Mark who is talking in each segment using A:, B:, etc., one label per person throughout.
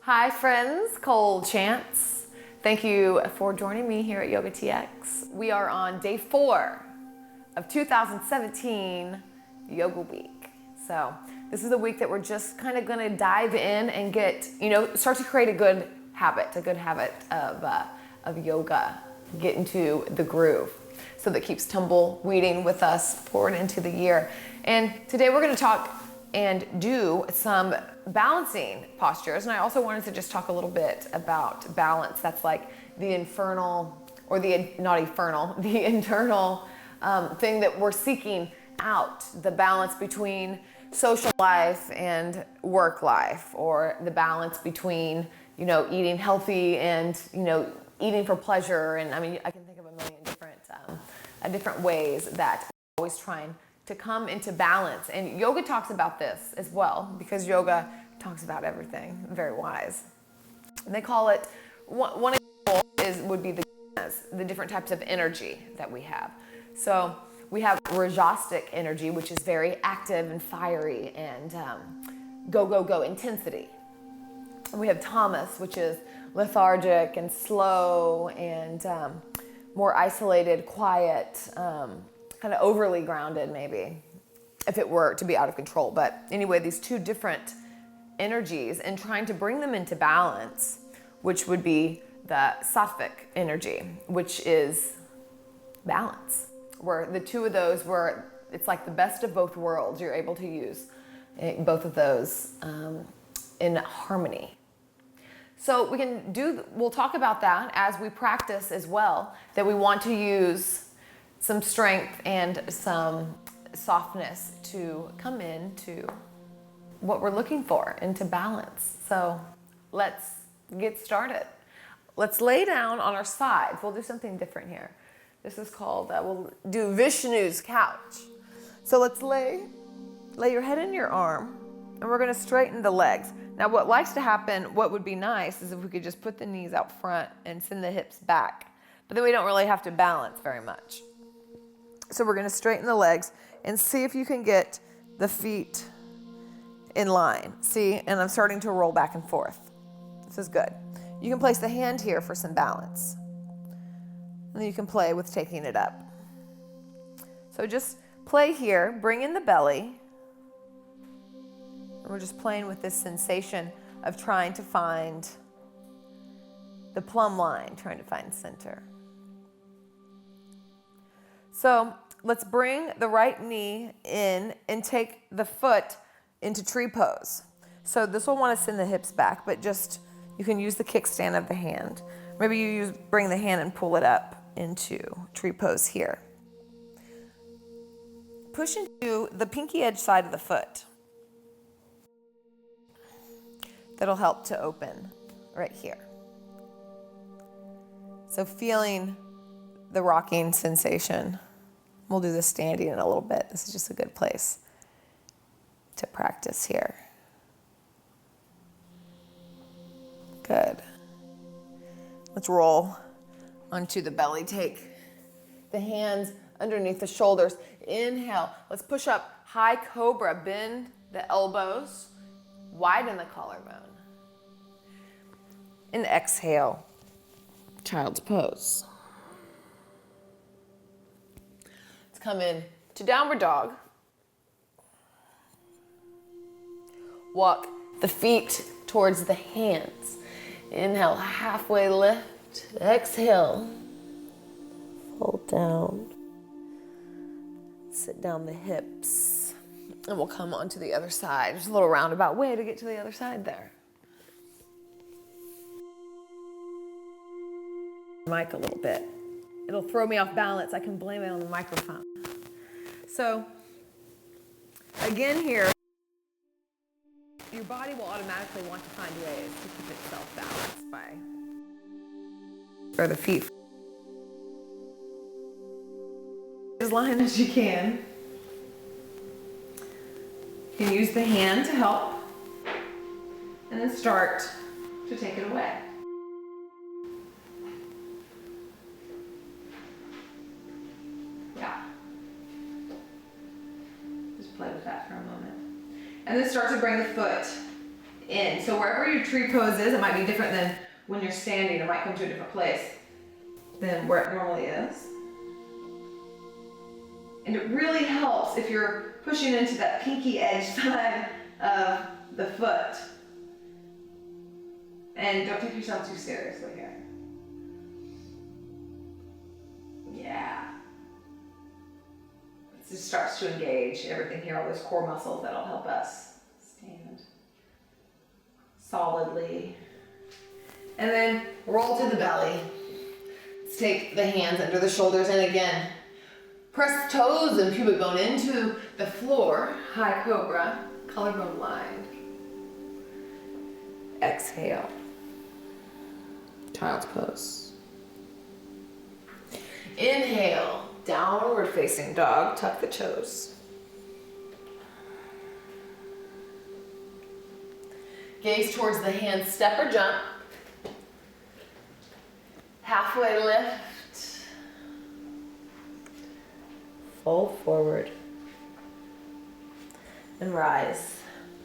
A: Hi friends, Cole Chance. Thank you for joining me here at YOGATX. We are on day 4 of 2017 Yoga Week. So this is a week that we're just kind of going to dive in and get, start to create a good habit of yoga, get into the groove so that keeps tumbleweeding with us forward into the year. And today we're going to talk and do some balancing postures. And I also wanted to just talk a little bit about balance. That's like the infernal, or the internal thing that we're seeking out, the balance between social life and work life, or the balance between, eating healthy and, eating for pleasure. And I mean, I can think of a million different ways that we're always trying to come into balance. And yoga talks about this as well, because yoga talks about everything. Very wise. And they call it, one example would be the different types of energy that we have. So we have rajasic energy, which is very active and fiery and go intensity. And we have tamas, which is lethargic and slow and more isolated, quiet, kind of overly grounded maybe, if it were to be out of control. But anyway, these two different energies, and trying to bring them into balance, which would be the sattvic energy, which is balance, where the two of those, where it's like the best of both worlds. You're able to use both of those in harmony. So we'll talk about that as we practice as well, that we want to use some strength and some softness to come into what we're looking for, into balance. So let's get started. Let's lay down on our sides. We'll do something different here. This is called, we'll do Vishnu's couch. So let's lay your head in your arm, and we're gonna straighten the legs. Now what likes to happen, what would be nice, is if we could just put the knees out front and send the hips back. But then we don't really have to balance very much. So we're going to straighten the legs and see if you can get the feet in line. See, and I'm starting to roll back and forth. This is good. You can place the hand here for some balance. And then you can play with taking it up. So just play here, bring in the belly. And we're just playing with this sensation of trying to find the plumb line, trying to find center. So let's bring the right knee in and take the foot into tree pose. So this will want to send the hips back, but just, you can use the kickstand of the hand. Maybe you bring the hand and pull it up into tree pose here. Push into the pinky edge side of the foot. That'll help to open right here. So feeling the rocking sensation. We'll do the standing in a little bit. This is just a good place to practice here. Good. Let's roll onto the belly. Take the hands underneath the shoulders. Inhale. Let's push up. High cobra. Bend the elbows. Widen the collarbone. And exhale. Child's pose. Let's come in to downward dog. Walk the feet towards the hands. Inhale, halfway lift. Exhale, fold down. Sit down the hips. And we'll come onto the other side. There's a little roundabout way to get to the other side there. Mic a little bit. It'll throw me off balance. I can blame it on the microphone. So again here, your body will automatically want to find ways to keep itself balanced or the feet as line as you can. You can use the hand to help, and then start to take it away. Play with that for a moment. And then start to bring the foot in. So wherever your tree pose is, it might be different than when you're standing. It might come to a different place than where it normally is. And it really helps if you're pushing into that pinky edge side of the foot. And don't take yourself too seriously here. Yeah. It just starts to engage everything here, all those core muscles that'll help us stand solidly. And then roll to the belly. Let's take the hands under the shoulders, and again, press toes and pubic bone into the floor. High cobra, collarbone lined. Exhale. Child's pose. Inhale, downward facing dog, tuck the toes. Gaze towards the hands, step or jump. Halfway lift. Fold forward. And rise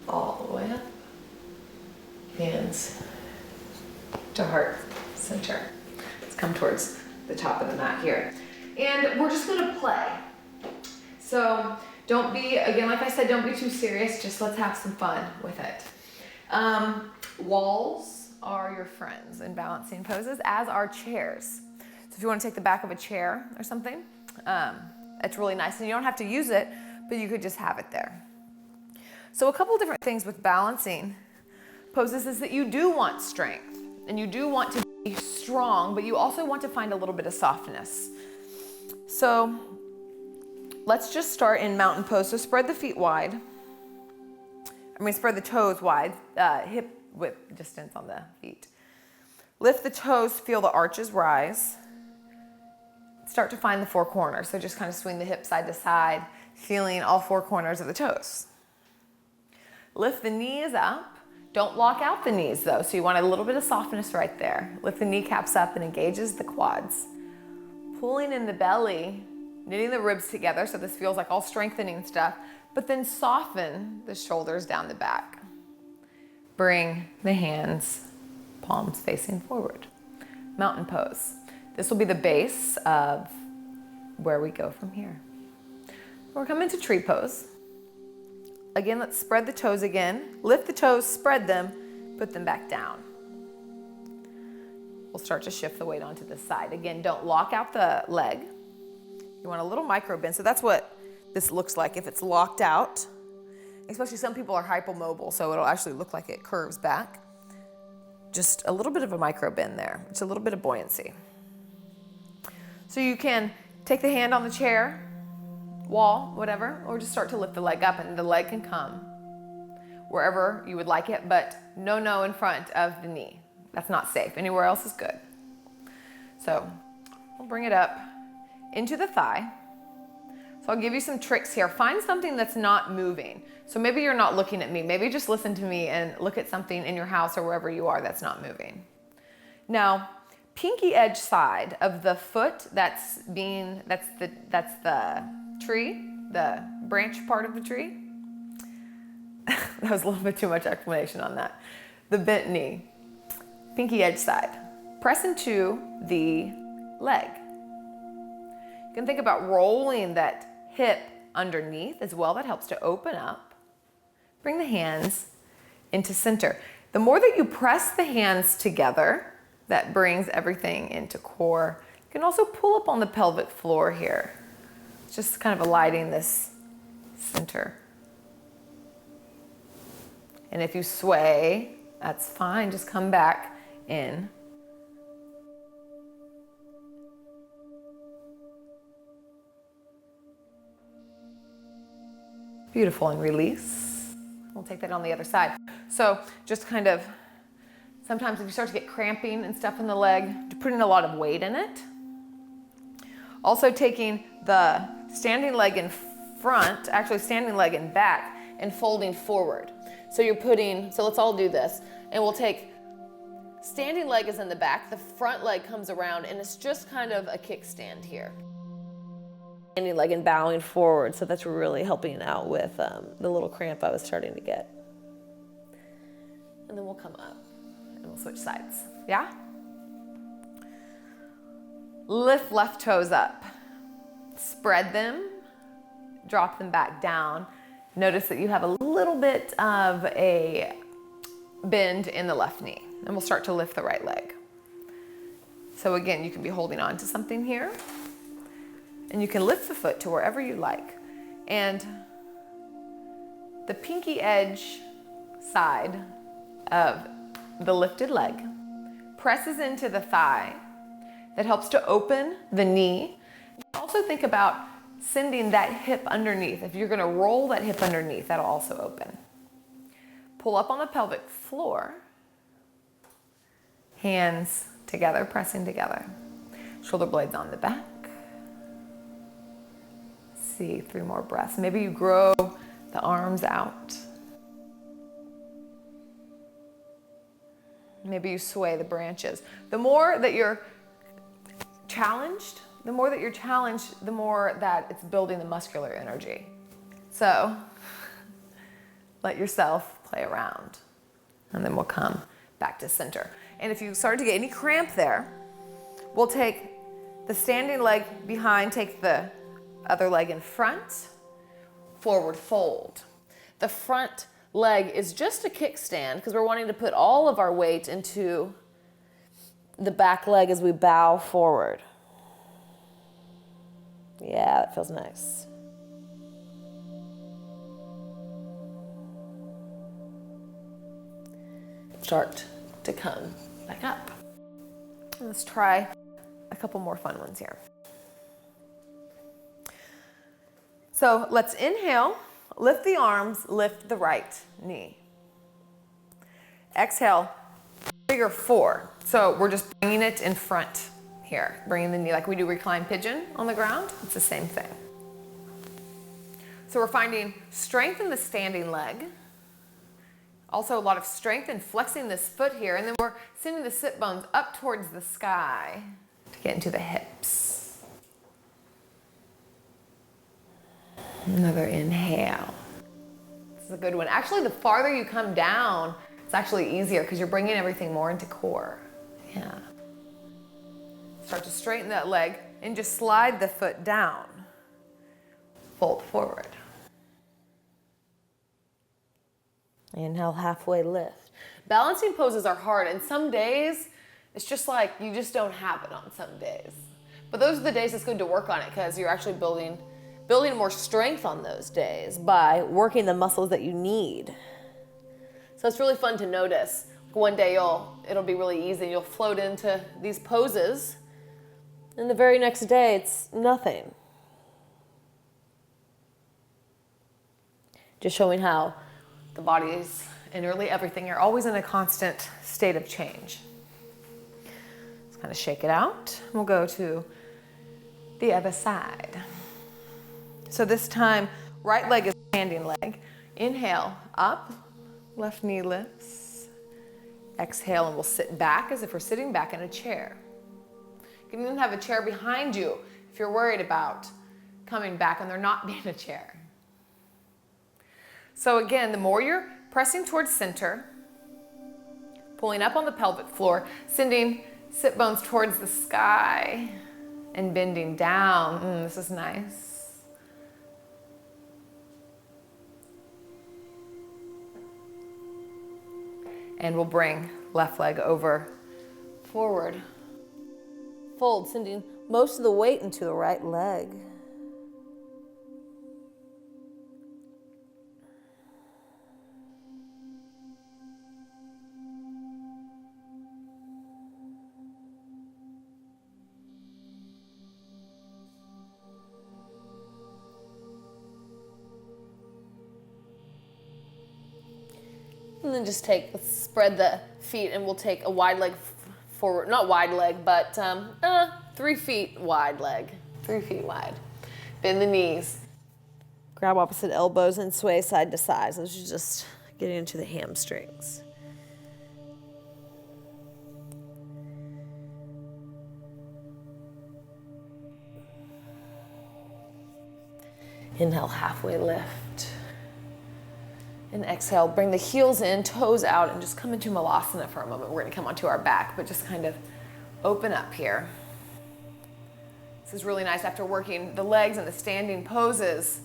A: all the way up. Hands to heart center. Let's come towards the top of the mat here. And we're just gonna play. So don't be, again, like I said, don't be too serious, just let's have some fun with it. Walls are your friends in balancing poses, as are chairs. So if you wanna take the back of a chair or something, it's really nice, and you don't have to use it, but you could just have it there. So a couple of different things with balancing poses is that you do want strength, and you do want to be strong, but you also want to find a little bit of softness. So let's just start in mountain pose. So spread the feet wide. Spread the toes wide, hip width distance on the feet. Lift the toes, feel the arches rise. Start to find the four corners. So just kind of swing the hips side to side, feeling all four corners of the toes. Lift the knees up. Don't lock out the knees though, so you want a little bit of softness right there. Lift the kneecaps up and engages the quads. Pulling in the belly, knitting the ribs together, so this feels like all strengthening stuff, but then soften the shoulders down the back. Bring the hands, palms facing forward. Mountain pose. This will be the base of where we go from here. We're coming to tree pose. Again, let's spread the toes again. Lift the toes, spread them, put them back down. We'll start to shift the weight onto the side. Again, don't lock out the leg. You want a little micro bend. So that's what this looks like if it's locked out. Especially some people are hypomobile, so it'll actually look like it curves back. Just a little bit of a micro bend there. It's a little bit of buoyancy. So you can take the hand on the chair, wall, whatever, or just start to lift the leg up, and the leg can come wherever you would like it, but no in front of the knee. That's not safe. Anywhere else is good. So we'll bring it up into the thigh. So I'll give you some tricks here. Find something that's not moving. So maybe you're not looking at me. Maybe just listen to me and look at something in your house or wherever you are that's not moving. Now, pinky edge side of the foot that's the tree, the branch part of the tree. That was a little bit too much explanation on that. The bent knee, pinky edge side. Press into the leg. You can think about rolling that hip underneath as well. That helps to open up. Bring the hands into center. The more that you press the hands together, that brings everything into core. You can also pull up on the pelvic floor here. Just kind of aligning this center. And if you sway, that's fine. Just come back in. Beautiful, and release. We'll take that on the other side. So just kind of, sometimes if you start to get cramping and stuff in the leg, putting a lot of weight in it. Also taking the standing leg in front, actually standing leg in back, and folding forward. So you're putting, so let's all do this, and we'll take, standing leg is in the back, the front leg comes around, and it's just kind of a kickstand here. Standing leg and bowing forward, so that's really helping out with the little cramp I was starting to get. and then we'll come up and we'll switch sides. Yeah? Lift left toes up. Spread them, drop them back down. Notice that you have a little bit of a bend in the left knee, and we'll start to lift the right leg. So again, you can be holding on to something here, and you can lift the foot to wherever you like. And the pinky edge side of the lifted leg presses into the thigh. That helps to open the knee. Also think about sending that hip underneath. If you're gonna roll that hip underneath, that'll also open. Pull up on the pelvic floor. Hands together, pressing together. Shoulder blades on the back. See, 3 more breaths. Maybe you grow the arms out. Maybe you sway the branches. The more that you're challenged, the more that it's building the muscular energy. So let yourself play around, and then we'll come back to center. And if you start to get any cramp there, we'll take the standing leg behind, take the other leg in front, forward fold. The front leg is just a kickstand because we're wanting to put all of our weight into the back leg as we bow forward. Yeah, that feels nice. Start to come back up. Let's try a couple more fun ones here. So let's inhale, lift the arms, lift the right knee. Exhale, figure 4. So we're just bringing it in front here, bringing the knee like we do recline pigeon on the ground. It's the same thing. So we're finding strength in the standing leg. Also a lot of strength in flexing this foot here. And then we're sending the sit bones up towards the sky to get into the hips. Another inhale. This is a good one. Actually, the farther you come down, it's actually easier because you're bringing everything more into core. Yeah. Start to straighten that leg and just slide the foot down. Fold forward. Inhale, halfway lift. Balancing poses are hard, and some days it's just like you just don't have it on some days. But those are the days it's good to work on it because you're actually building more strength on those days by working the muscles that you need. So it's really fun to notice. One day it'll be really easy. You'll float into these poses, and the very next day it's nothing. Just showing how the body's and really everything, you're always in a constant state of change. Let's kind of shake it out. We'll go to the other side. So this time, right leg is standing leg. Inhale, up, left knee lifts. Exhale, and we'll sit back as if we're sitting back in a chair. You can even have a chair behind you if you're worried about coming back and there not being a chair. So again, the more you're pressing towards center, pulling up on the pelvic floor, sending sit bones towards the sky and bending down. This is nice. And we'll bring left leg over, forward. Fold, sending most of the weight into the right leg. And then just let's spread the feet, and we'll take a wide leg forward, not wide leg, but 3 feet wide leg, 3 feet wide. Bend the knees. Grab opposite elbows and sway side to side. So this is just getting into the hamstrings. Inhale, halfway lift. And exhale, bring the heels in, toes out, and just come into Malasana for a moment. We're gonna come onto our back, but just kind of open up here. This is really nice after working the legs and the standing poses.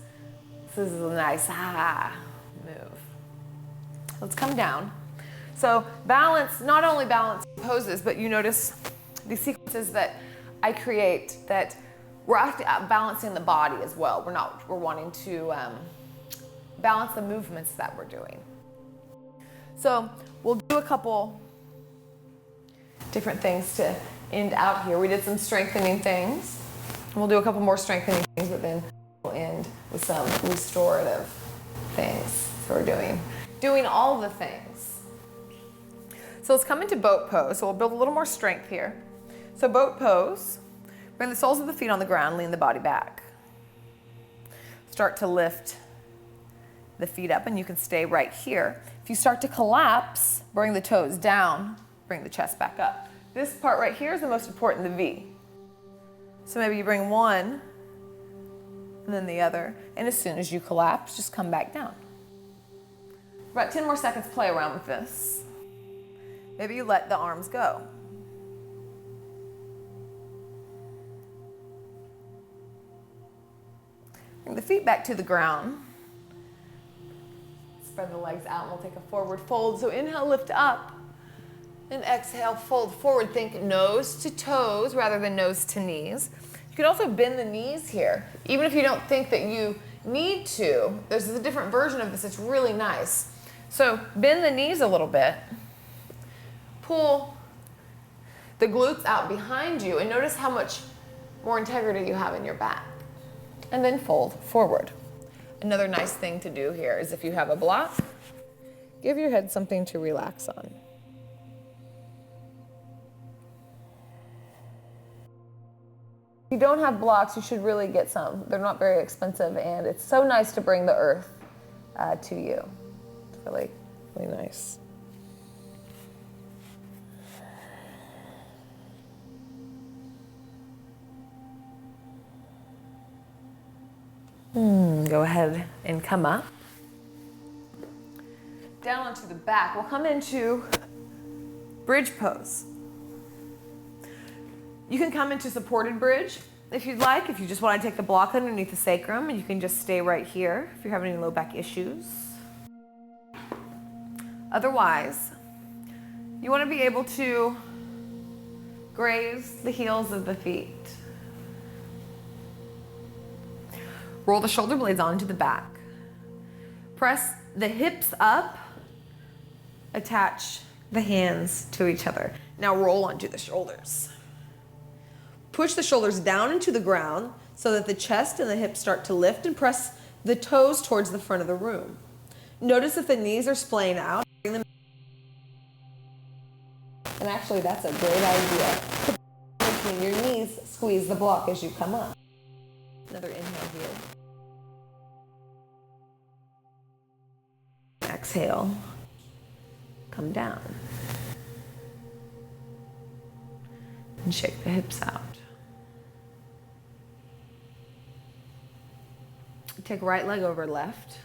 A: This is a nice move. Let's come down. So balance, not only balance poses, but you notice these sequences that I create that we're actually balancing the body as well. We're wanting to balance the movements that we're doing. So we'll do a couple different things to end out here. We did some strengthening things. We'll do a couple more strengthening things, but then we'll end with some restorative things. So we're doing all the things. So let's come into boat pose. So we'll build a little more strength here. So boat pose, bring the soles of the feet on the ground, lean the body back. Start to lift the feet up, and you can stay right here. If you start to collapse, bring the toes down, bring the chest back up. This part right here is the most important, the V. So maybe you bring one and then the other, and as soon as you collapse, just come back down. About 10 more seconds, play around with this. Maybe you let the arms go. Bring the feet back to the ground. Spread the legs out, and we'll take a forward fold. So inhale, lift up, and exhale, fold forward. Think nose to toes rather than nose to knees. You could also bend the knees here. Even if you don't think that you need to, there's a different version of this. It's really nice. So bend the knees a little bit. Pull the glutes out behind you, and notice how much more integrity you have in your back. And then fold forward. Another nice thing to do here is if you have a block, give your head something to relax on. If you don't have blocks, you should really get some. They're not very expensive, and it's so nice to bring the earth to you. It's really, really nice. Go ahead and come up. Down onto the back. We'll come into bridge pose. You can come into supported bridge if you'd like, if you just want to take the block underneath the sacrum, and you can just stay right here if you're having any low back issues. Otherwise, you want to be able to graze the heels of the feet. Roll the shoulder blades onto the back. Press the hips up. Attach the hands to each other. Now roll onto the shoulders. Push the shoulders down into the ground so that the chest and the hips start to lift, and press the toes towards the front of the room. Notice if the knees are splaying out. And actually, that's a great idea. Between your knees, squeeze the block as you come up. Another inhale here. Exhale. Come down. And shake the hips out. Take right leg over left.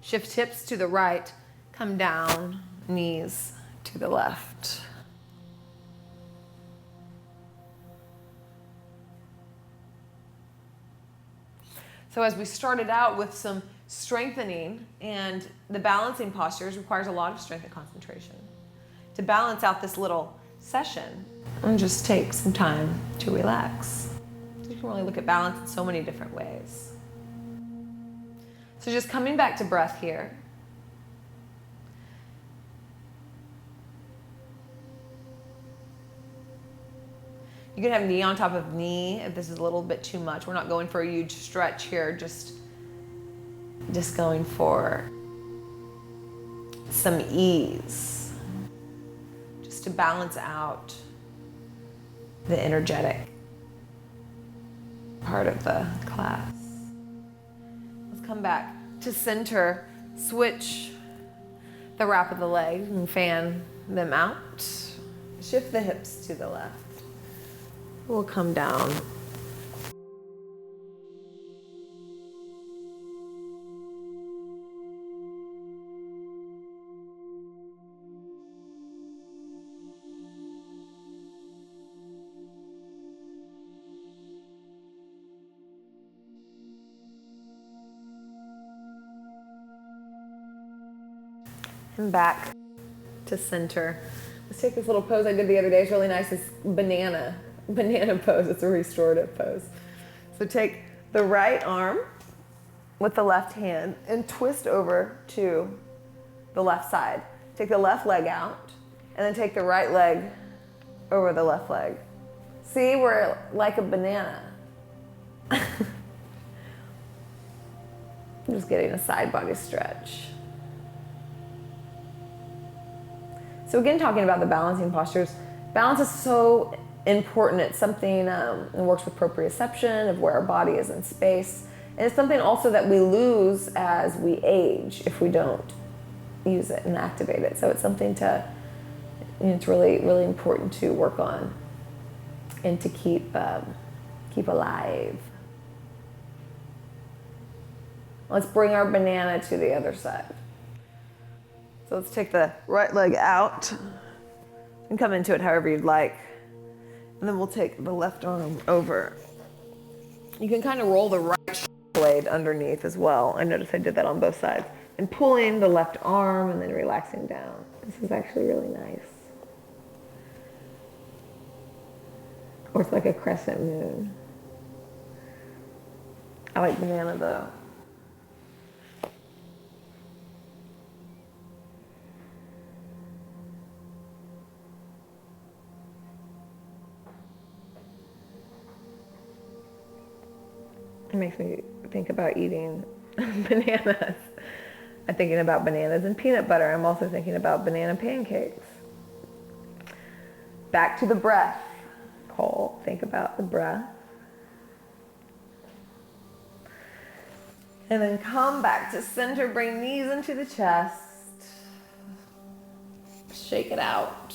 A: Shift hips to the right. Come down, knees to the left. So as we started out with some strengthening, and the balancing postures requires a lot of strength and concentration. To balance out this little session, and just take some time to relax. You can really look at balance in so many different ways. So just coming back to breath here. You can have knee on top of knee if this is a little bit too much. We're not going for a huge stretch here, just going for some ease, just to balance out the energetic part of the class. Let's come back to center, switch the wrap of the legs and fan them out. Shift the hips to the left. We'll come down. and back to center. Let's take this little pose I did the other day. It's really nice. This banana pose. It's a restorative pose. So take the right arm with the left hand and twist over to the left side. Take the left leg out and then take the right leg over the left leg. See, we're like a banana. I'm just getting a side body stretch. So again, talking about the balancing postures, balance is so important. It's something that works with proprioception of where our body is in space. And it's something also that we lose as we age if we don't use it and activate it. So it's something to, it's really, really important to work on and to keep alive. Let's bring our banana to the other side. So let's take the right leg out and come into it however you'd like. And then we'll take the left arm over. You can kind of roll the right blade underneath as well. I noticed I did that on both sides. And pulling the left arm and then relaxing down. This is actually really nice. Or it's like a crescent moon. I like banana though. It makes me think about eating bananas. I'm thinking about bananas and peanut butter. I'm also thinking about banana pancakes. Back to the breath. Cole, think about the breath. And then come back to center. Bring knees into the chest. Shake it out.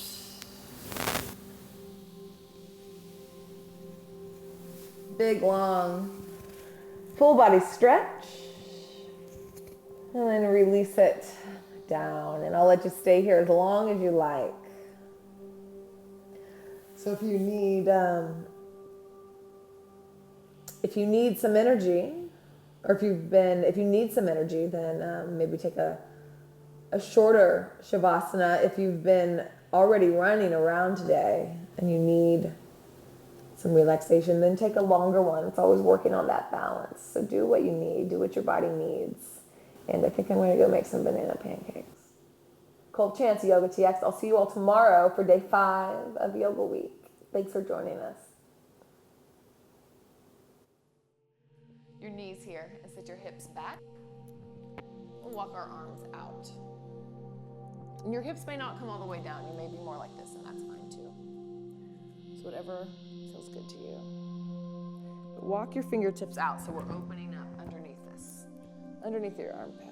A: Big, long, full body stretch. And then release it down. And I'll let you stay here as long as you like. So if you need some energy, or if you need some energy, then maybe take a shorter shavasana. If you've been already running around today and you need some relaxation, then take a longer one. It's always working on that balance. So do what you need, do what your body needs. And I think I'm going to go make some banana pancakes. Cold Chance, YOGATX. I'll see you all tomorrow for day 5 of Yoga Week. Thanks for joining us. Your knees here, and sit your hips back. We'll walk our arms out. And your hips may not come all the way down. You may be more like this, and that's fine too. So whatever feels good to you. But walk your fingertips out so we're opening up underneath this, underneath your armpit.